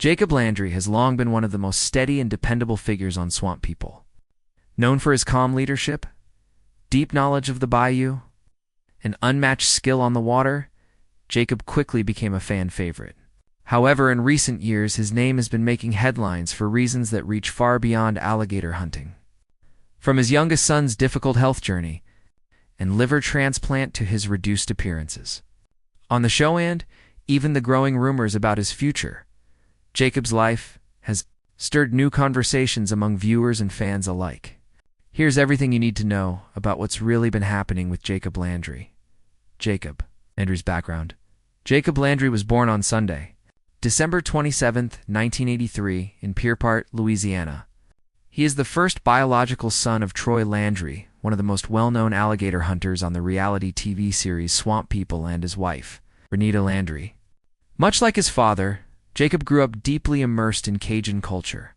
Jacob Landry has long been one of the most steady and dependable figures on Swamp People. Known for his calm leadership, deep knowledge of the Bayou, and unmatched skill on the water, Jacob quickly became a fan favorite. However, in recent years, his name has been making headlines for reasons that reach far beyond alligator hunting. From his youngest son's difficult health journey and liver transplant to his reduced appearances on the show and even the growing rumors about his future, Jacob's life has stirred new conversations among viewers and fans alike. Here's everything you need to know about what's really been happening with Jacob Landry. Jacob Landry's background. Jacob Landry was born on Sunday, December 27, 1983, in Pierpont, Louisiana. He is the first biological son of Troy Landry, one of the most well-known alligator hunters on the reality TV series Swamp People, and his wife, Renita Landry. Much like his father, Jacob grew up deeply immersed in Cajun culture,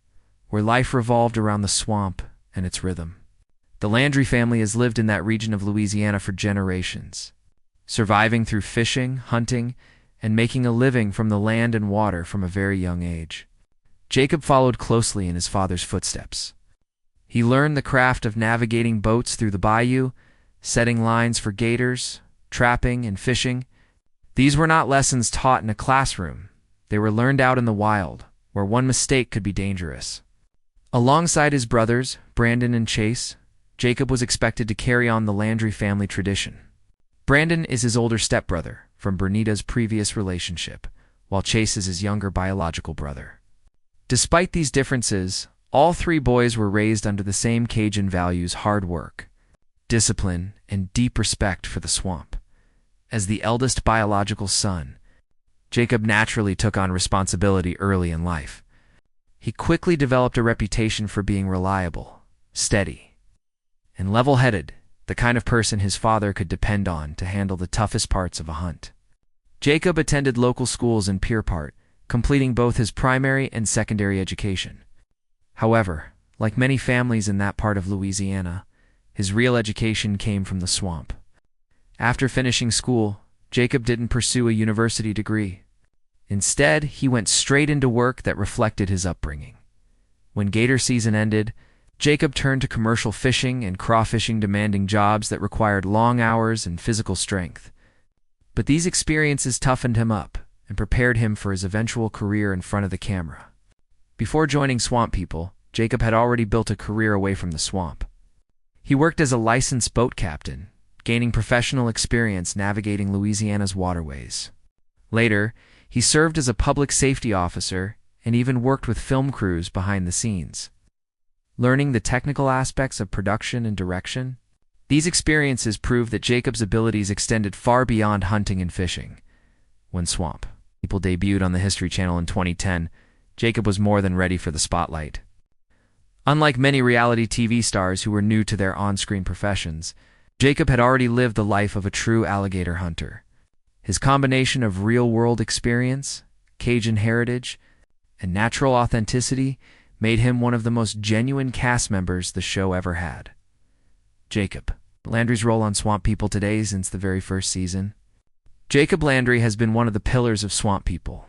where life revolved around the swamp and its rhythm. The Landry family has lived in that region of Louisiana for generations, surviving through fishing, hunting, and making a living from the land and water from a very young age. Jacob followed closely in his father's footsteps. He learned the craft of navigating boats through the bayou, setting lines for gators, trapping, and fishing. These were not lessons taught in a classroom. They were learned out in the wild, where one mistake could be dangerous. Alongside his brothers, Brandon and Chase, Jacob was expected to carry on the Landry family tradition. Brandon is his older stepbrother from Bernita's previous relationship, while Chase is his younger biological brother. Despite these differences, all three boys were raised under the same Cajun values: hard work, discipline, and deep respect for the swamp. As the eldest biological son, Jacob naturally took on responsibility early in life. He quickly developed a reputation for being reliable, steady, and level-headed, the kind of person his father could depend on to handle the toughest parts of a hunt. Jacob attended local schools in Pierpont, completing both his primary and secondary education. However, like many families in that part of Louisiana, his real education came from the swamp. After finishing school, Jacob didn't pursue a university degree. Instead, he went straight into work that reflected his upbringing. When gator season ended, Jacob turned to commercial fishing and crawfishing, demanding jobs that required long hours and physical strength. But these experiences toughened him up and prepared him for his eventual career in front of the camera. Before joining Swamp People, Jacob had already built a career away from the swamp. He worked as a licensed boat captain, gaining professional experience navigating Louisiana's waterways. Later, he served as a public safety officer and even worked with film crews behind the scenes. Learning the technical aspects of production and direction, these experiences proved that Jacob's abilities extended far beyond hunting and fishing. When Swamp People debuted on the History Channel in 2010, Jacob was more than ready for the spotlight. Unlike many reality TV stars who were new to their on-screen professions, Jacob had already lived the life of a true alligator hunter. His combination of real-world experience, Cajun heritage, and natural authenticity made him one of the most genuine cast members the show ever had. Jacob Landry's role on Swamp People today since the very first season. Jacob Landry has been one of the pillars of Swamp People.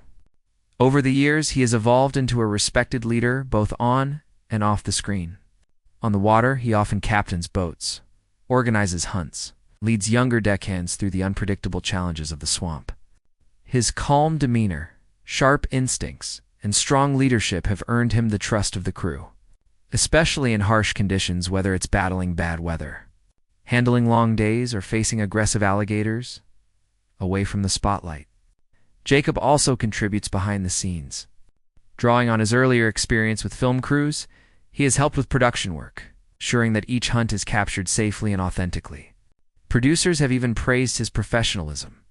Over the years, he has evolved into a respected leader both on and off the screen. On the water, he often captains boats, organizes hunts, leads younger deckhands through the unpredictable challenges of the swamp. His calm demeanor, sharp instincts, and strong leadership have earned him the trust of the crew, especially in harsh conditions, whether it's battling bad weather, handling long days, or facing aggressive alligators away from the spotlight. Jacob also contributes behind the scenes. Drawing on his earlier experience with film crews, he has helped with production work, ensuring that each hunt is captured safely and authentically. Producers have even praised his professionalism,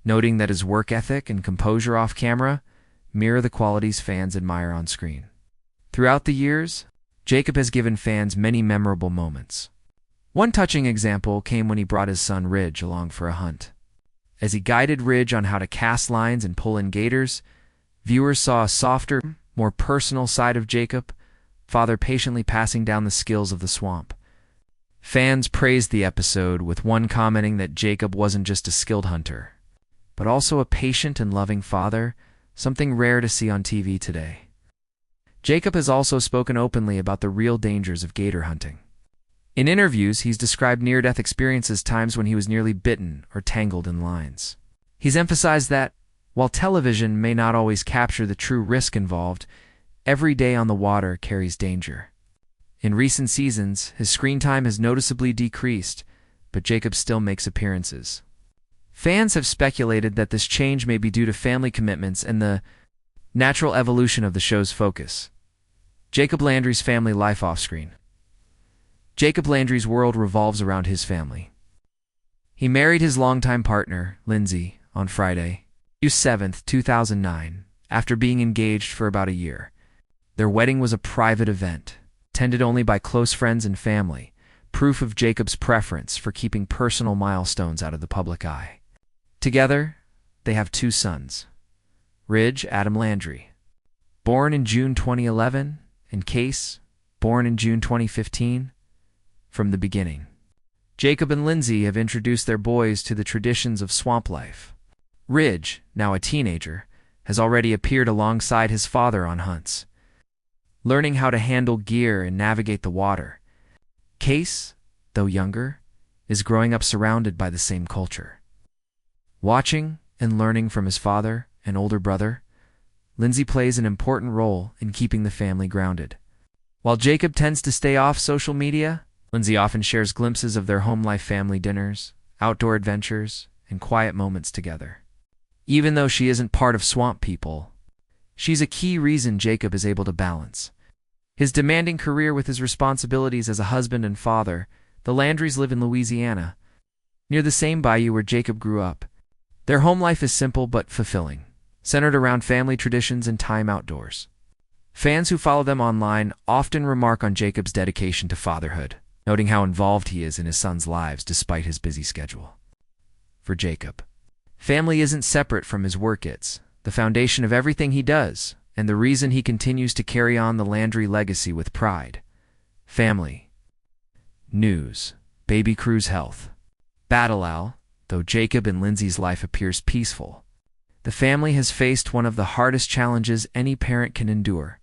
noting that his work ethic and composure off camera mirror the qualities fans admire on screen. Throughout the years, Jacob has given fans many memorable moments. One touching example came when he brought his son Ridge along for a hunt. As he guided Ridge on how to cast lines and pull in gators, viewers saw a softer, more personal side of Jacob, father patiently passing down the skills of the swamp. Fans praised the episode, with one commenting that Jacob wasn't just a skilled hunter, but also a patient and loving father, something rare to see on TV today. Jacob has also spoken openly about the real dangers of gator hunting. In interviews, he's described near-death experiences, times when he was nearly bitten or tangled in lines. He's emphasized that, while television may not always capture the true risk involved, every day on the water carries danger. In recent seasons, his screen time has noticeably decreased, but Jacob still makes appearances. Fans have speculated that this change may be due to family commitments and the natural evolution of the show's focus. Jacob Landry's family life off-screen. Jacob Landry's world revolves around his family. He married his longtime partner, Lindsay, on Friday, June 7, 2009, after being engaged for about a year. Their wedding was a private event, attended only by close friends and family, proof of Jacob's preference for keeping personal milestones out of the public eye. Together, they have 2 sons, Ridge Adam Landry, born in June 2011, and Case, born in June 2015. From the beginning, Jacob and Lindsay have introduced their boys to the traditions of swamp life. Ridge, now a teenager, has already appeared alongside his father on hunts, learning how to handle gear and navigate the water. Case, though younger, is growing up surrounded by the same culture. Watching and learning from his father and older brother, Lindsay plays an important role in keeping the family grounded. While Jacob tends to stay off social media, Lindsay often shares glimpses of their home life, family dinners, outdoor adventures, and quiet moments together. Even though she isn't part of Swamp People, she's a key reason Jacob is able to balance his demanding career with his responsibilities as a husband and father. The Landrys live in Louisiana, near the same bayou where Jacob grew up. Their home life is simple but fulfilling, centered around family traditions and time outdoors. Fans who follow them online often remark on Jacob's dedication to fatherhood, noting how involved he is in his sons' lives despite his busy schedule. For Jacob, family isn't separate from his work. It's the foundation of everything he does, and the reason he continues to carry on the Landry legacy with pride. Family. News. Baby crew's health. Battle. Though Jacob and Lindsay's life appears peaceful, the family has faced one of the hardest challenges any parent can endure.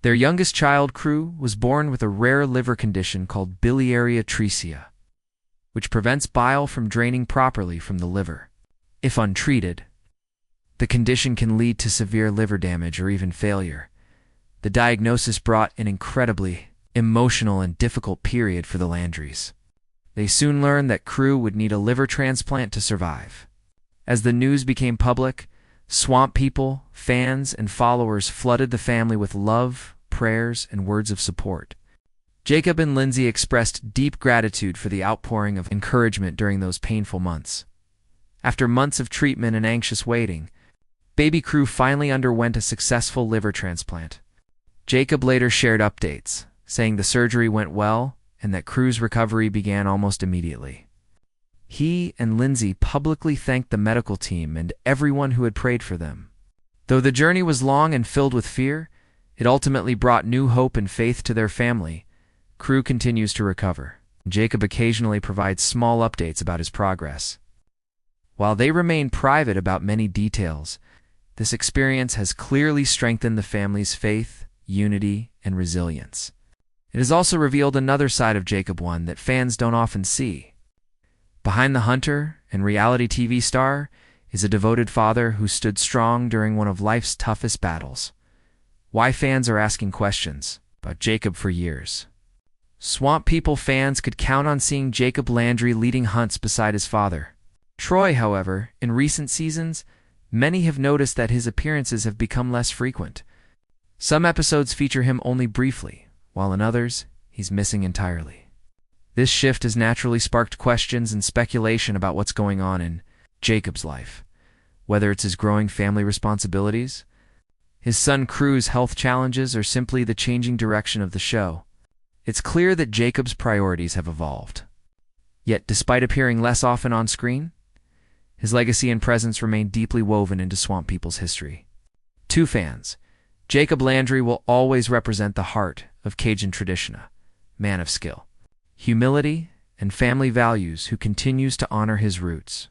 Their youngest child, Crew, was born with a rare liver condition called biliary atresia, which prevents bile from draining properly from the liver. If untreated, the condition can lead to severe liver damage or even failure. The diagnosis brought an incredibly emotional and difficult period for the Landrys. They soon learned that Crew would need a liver transplant to survive. As the news became public, Swamp People, fans, and followers flooded the family with love, prayers, and words of support. Jacob and Lindsay expressed deep gratitude for the outpouring of encouragement during those painful months. After months of treatment and anxious waiting, baby Crew finally underwent a successful liver transplant. Jacob later shared updates, saying the surgery went well and that Crew's recovery began almost immediately. He and Lindsay publicly thanked the medical team and everyone who had prayed for them. Though the journey was long and filled with fear, it ultimately brought new hope and faith to their family. Crew continues to recover. Jacob occasionally provides small updates about his progress. While they remain private about many details, this experience has clearly strengthened the family's faith, unity, and resilience. It has also revealed another side of Jacob, one that fans don't often see. Behind the hunter and reality TV star is a devoted father who stood strong during one of life's toughest battles. Why fans are asking questions about Jacob for years. Swamp People fans could count on seeing Jacob Landry leading hunts beside his father, Troy. However, in recent seasons, many have noticed that his appearances have become less frequent. Some episodes feature him only briefly, while in others, he's missing entirely. This shift has naturally sparked questions and speculation about what's going on in Jacob's life, whether it's his growing family responsibilities, his son Crew's health challenges, or simply the changing direction of the show. It's clear that Jacob's priorities have evolved. Yet, despite appearing less often on screen, his legacy and presence remain deeply woven into Swamp People's history. To fans, Jacob Landry will always represent the heart of Cajun tradition, a man of skill, humility, and family values who continues to honor his roots.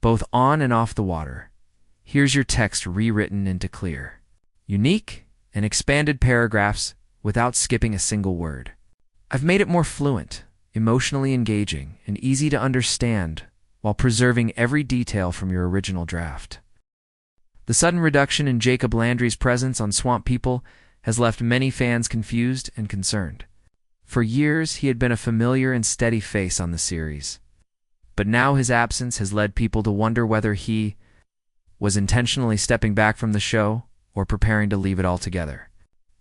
Both on and off the water, Here's your text rewritten into clear, unique, and expanded paragraphs without skipping a single word. I've made it more fluent, emotionally engaging, and easy to understand while preserving every detail from your original draft. The sudden reduction in Jacob Landry's presence on Swamp People has left many fans confused and concerned. For years, he had been a familiar and steady face on the series. But now his absence has led people to wonder whether he was intentionally stepping back from the show or preparing to leave it altogether.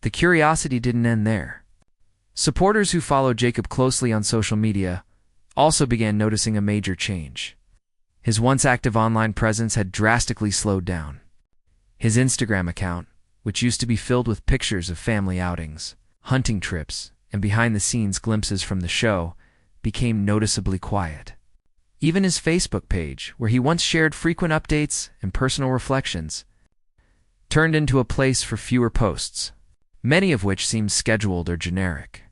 The curiosity didn't end there. Supporters who followed Jacob closely on social media also began noticing a major change. His once active online presence had drastically slowed down. His Instagram account, which used to be filled with pictures of family outings, hunting trips, and behind-the-scenes glimpses from the show, became noticeably quiet. Even his Facebook page, where he once shared frequent updates and personal reflections, turned into a place for fewer posts, many of which seemed scheduled or generic.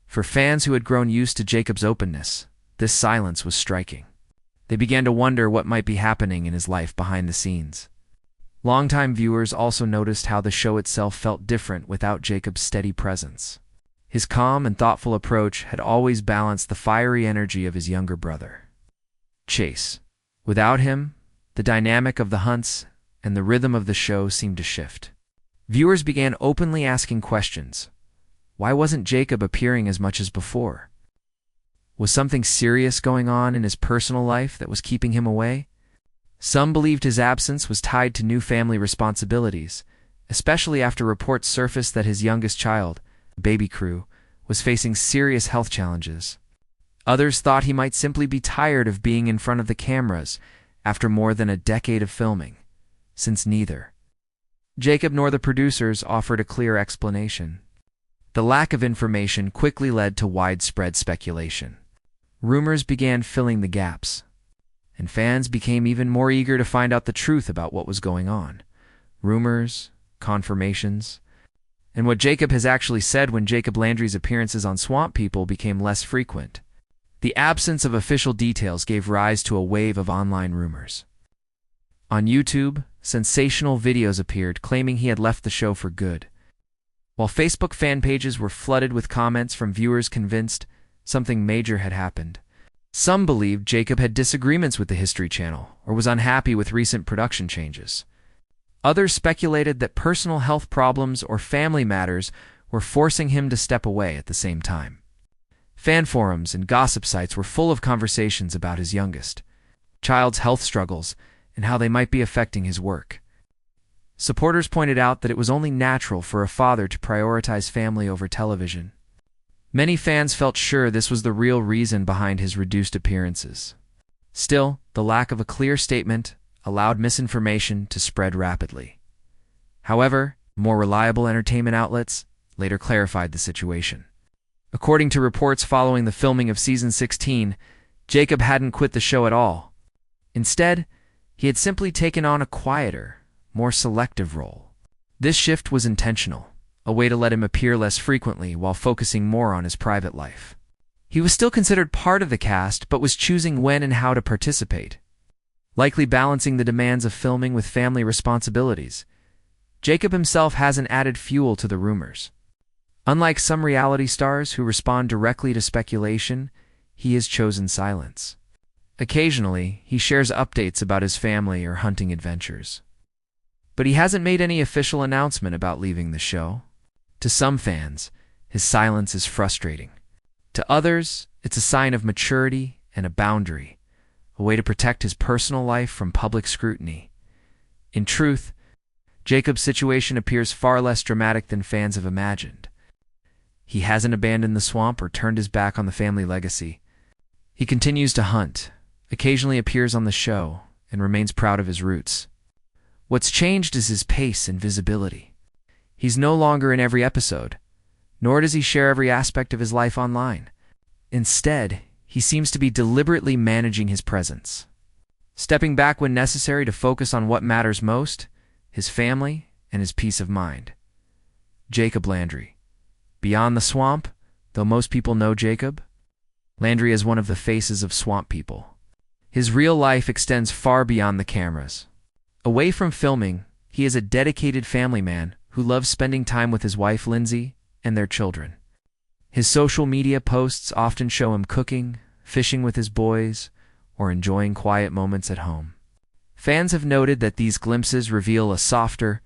For fans who had grown used to Jacob's openness, this silence was striking. They began to wonder what might be happening in his life behind the scenes. Longtime viewers also noticed how the show itself felt different without Jacob's steady presence. His calm and thoughtful approach had always balanced the fiery energy of his younger brother, Chase. Without him, the dynamic of the hunts and the rhythm of the show seemed to shift. Viewers began openly asking questions. Why wasn't Jacob appearing as much as before? Was something serious going on in his personal life that was keeping him away? Some believed his absence was tied to new family responsibilities, especially after reports surfaced that his youngest child, Baby Crew, was facing serious health challenges. Others thought he might simply be tired of being in front of the cameras after more than a decade of filming, since neither Jacob nor the producers offered a clear explanation. The lack of information quickly led to widespread speculation. Rumors began filling the gaps, and fans became even more eager to find out the truth about what was going on. Rumors, confirmations, and what Jacob has actually said when Jacob Landry's appearances on Swamp People became less frequent. The absence of official details gave rise to a wave of online rumors. On YouTube, sensational videos appeared claiming he had left the show for good, while Facebook fan pages were flooded with comments from viewers convinced something major had happened. Some believed Jacob had disagreements with the History Channel or was unhappy with recent production changes. Others speculated that personal health problems or family matters were forcing him to step away at the same time. Fan forums and gossip sites were full of conversations about his youngest child's health struggles and how they might be affecting his work. Supporters pointed out that it was only natural for a father to prioritize family over television. Many fans felt sure this was the real reason behind his reduced appearances. Still, the lack of a clear statement allowed misinformation to spread rapidly. However, more reliable entertainment outlets later clarified the situation. According to reports following the filming of Season 16, Jacob hadn't quit the show at all. Instead, he had simply taken on a quieter, more selective role. This shift was intentional, a way to let him appear less frequently while focusing more on his private life. He was still considered part of the cast, but was choosing when and how to participate, likely balancing the demands of filming with family responsibilities. Jacob himself hasn't added fuel to the rumors. Unlike some reality stars who respond directly to speculation, he has chosen silence. Occasionally, he shares updates about his family or hunting adventures, but he hasn't made any official announcement about leaving the show. To some fans, his silence is frustrating. To others, it's a sign of maturity and a boundary, a way to protect his personal life from public scrutiny. In truth, Jacob's situation appears far less dramatic than fans have imagined. He hasn't abandoned the swamp or turned his back on the family legacy. He continues to hunt, occasionally appears on the show, and remains proud of his roots. What's changed is his pace and visibility. He's no longer in every episode, nor does he share every aspect of his life online. Instead, he seems to be deliberately managing his presence, stepping back when necessary to focus on what matters most, his family and his peace of mind. Jacob Landry. Beyond the swamp, though most people know Jacob, Landry is one of the faces of Swamp People. His real life extends far beyond the cameras. Away from filming, he is a dedicated family man who loves spending time with his wife Lindsay and their children. His social media posts often show him cooking, fishing with his boys, or enjoying quiet moments at home. Fans have noted that these glimpses reveal a softer,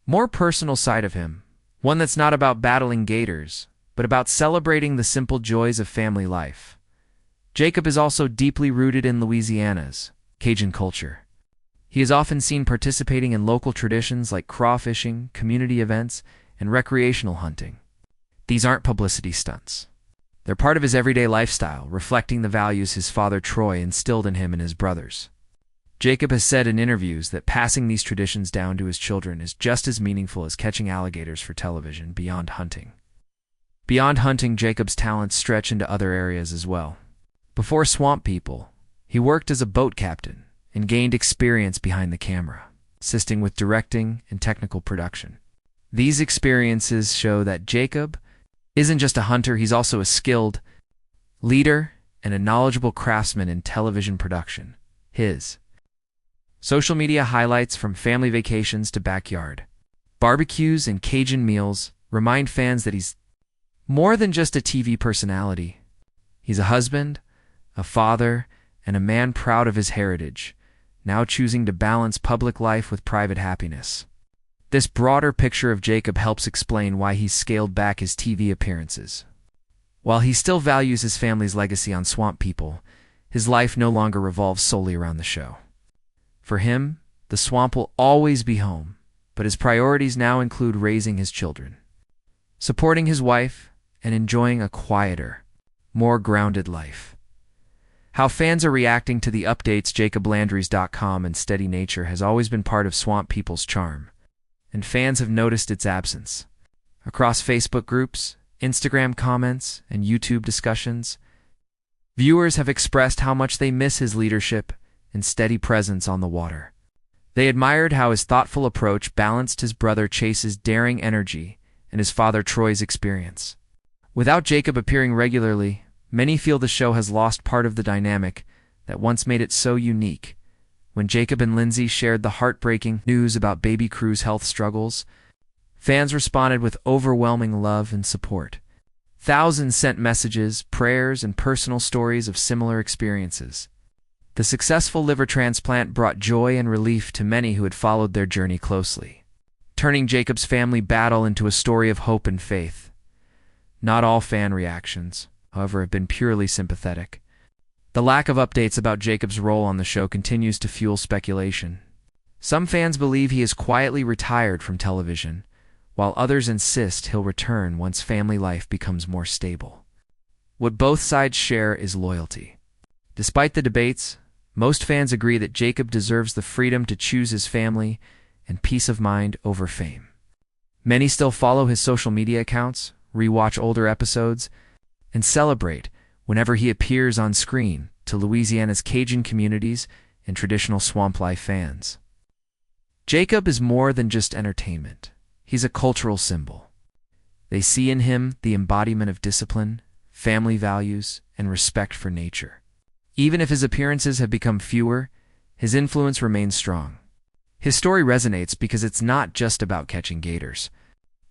more personal side of him, one that's not about battling gators, but about celebrating the simple joys of family life. Jacob is also deeply rooted in Louisiana's Cajun culture. He is often seen participating in local traditions like crawfishing, community events, and recreational hunting. These aren't publicity stunts. They're part of his everyday lifestyle, reflecting the values his father Troy instilled in him and his brothers. Jacob has said in interviews that passing these traditions down to his children is just as meaningful as catching alligators for television beyond hunting. Beyond hunting, Jacob's talents stretch into other areas as well. Before Swamp People, he worked as a boat captain and gained experience behind the camera, assisting with directing and technical production. These experiences show that Jacob isn't just a hunter, he's also a skilled leader and a knowledgeable craftsman in television production. His social media highlights, from family vacations to backyard barbecues and Cajun meals, remind fans that he's more than just a TV personality. He's a husband, a father, and a man proud of his heritage, now choosing to balance public life with private happiness. This broader picture of Jacob helps explain why he's scaled back his TV appearances. While he still values his family's legacy on Swamp People, his life no longer revolves solely around the show. For him, the swamp will always be home, but his priorities now include raising his children, supporting his wife, and enjoying a quieter, more grounded life. How fans are reacting to the updates, JacobLandry's.com and steady nature has always been part of Swamp People's charm, and fans have noticed its absence. Across Facebook groups, Instagram comments, and YouTube discussions, viewers have expressed how much they miss his leadership and steady presence on the water. They admired how his thoughtful approach balanced his brother Chase's daring energy and his father Troy's experience. Without Jacob appearing regularly, many feel the show has lost part of the dynamic that once made it so unique. When Jacob and Lindsay shared the heartbreaking news about baby crew's health struggles, fans responded with overwhelming love and support. Thousands sent messages, prayers, and personal stories of similar experiences. The successful liver transplant brought joy and relief to many who had followed their journey closely, turning Jacob's family battle into a story of hope and faith. Not all fan reactions, however, have been purely sympathetic. The lack of updates about Jacob's role on the show continues to fuel speculation. Some fans believe he has quietly retired from television, while others insist he'll return once family life becomes more stable. What both sides share is loyalty. Despite the debates, most fans agree that Jacob deserves the freedom to choose his family and peace of mind over fame. Many still follow his social media accounts, rewatch older episodes, and celebrate whenever he appears on screen to Louisiana's Cajun communities and traditional swamp life fans. Jacob is more than just entertainment. He's a cultural symbol. They see in him the embodiment of discipline, family values, and respect for nature. Even if his appearances have become fewer, his influence remains strong. His story resonates because it's not just about catching gators.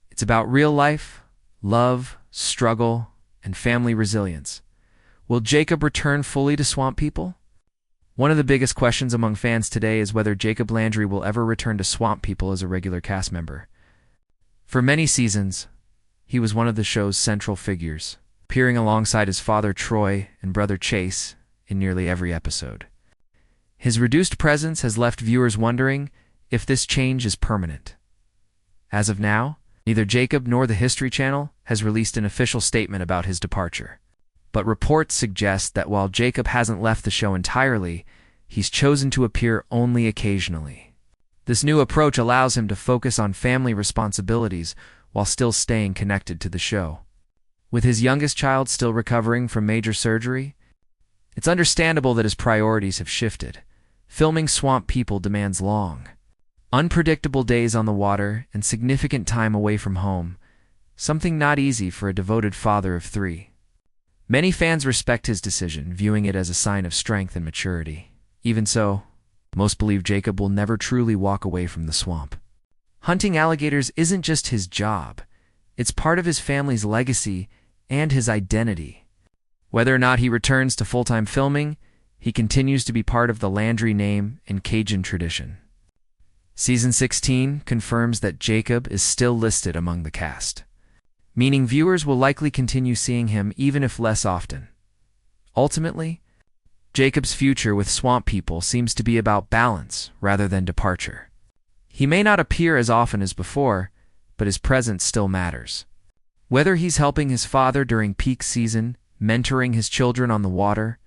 It's about real life, love, struggle, and family resilience. Will Jacob return fully to Swamp People? One of the biggest questions among fans today is whether Jacob Landry will ever return to Swamp People as a regular cast member. For many seasons, he was one of the show's central figures, appearing alongside his father Troy and brother Chase in nearly every episode. His reduced presence has left viewers wondering if this change is permanent. As of now, neither Jacob nor the History Channel has released an official statement about his departure. But reports suggest that while Jacob hasn't left the show entirely, he's chosen to appear only occasionally. This new approach allows him to focus on family responsibilities while still staying connected to the show. With his youngest child still recovering from major surgery, it's understandable that his priorities have shifted. Filming Swamp People demands long, unpredictable days on the water and significant time away from home, something not easy for a devoted father of 3. Many fans respect his decision, viewing it as a sign of strength and maturity. Even so, Most believe Jacob will never truly walk away from the swamp. Hunting alligators isn't just his job, it's part of his family's legacy and his identity. Whether or not he returns to full-time filming, he continues to be part of the Landry name and Cajun tradition. Season 16 confirms that Jacob is still listed among the cast, meaning viewers will likely continue seeing him even if less often. Ultimately, Jacob's future with Swamp People seems to be about balance rather than departure. He may not appear as often as before, but his presence still matters. Whether he's helping his father during peak season, mentoring his children on the water,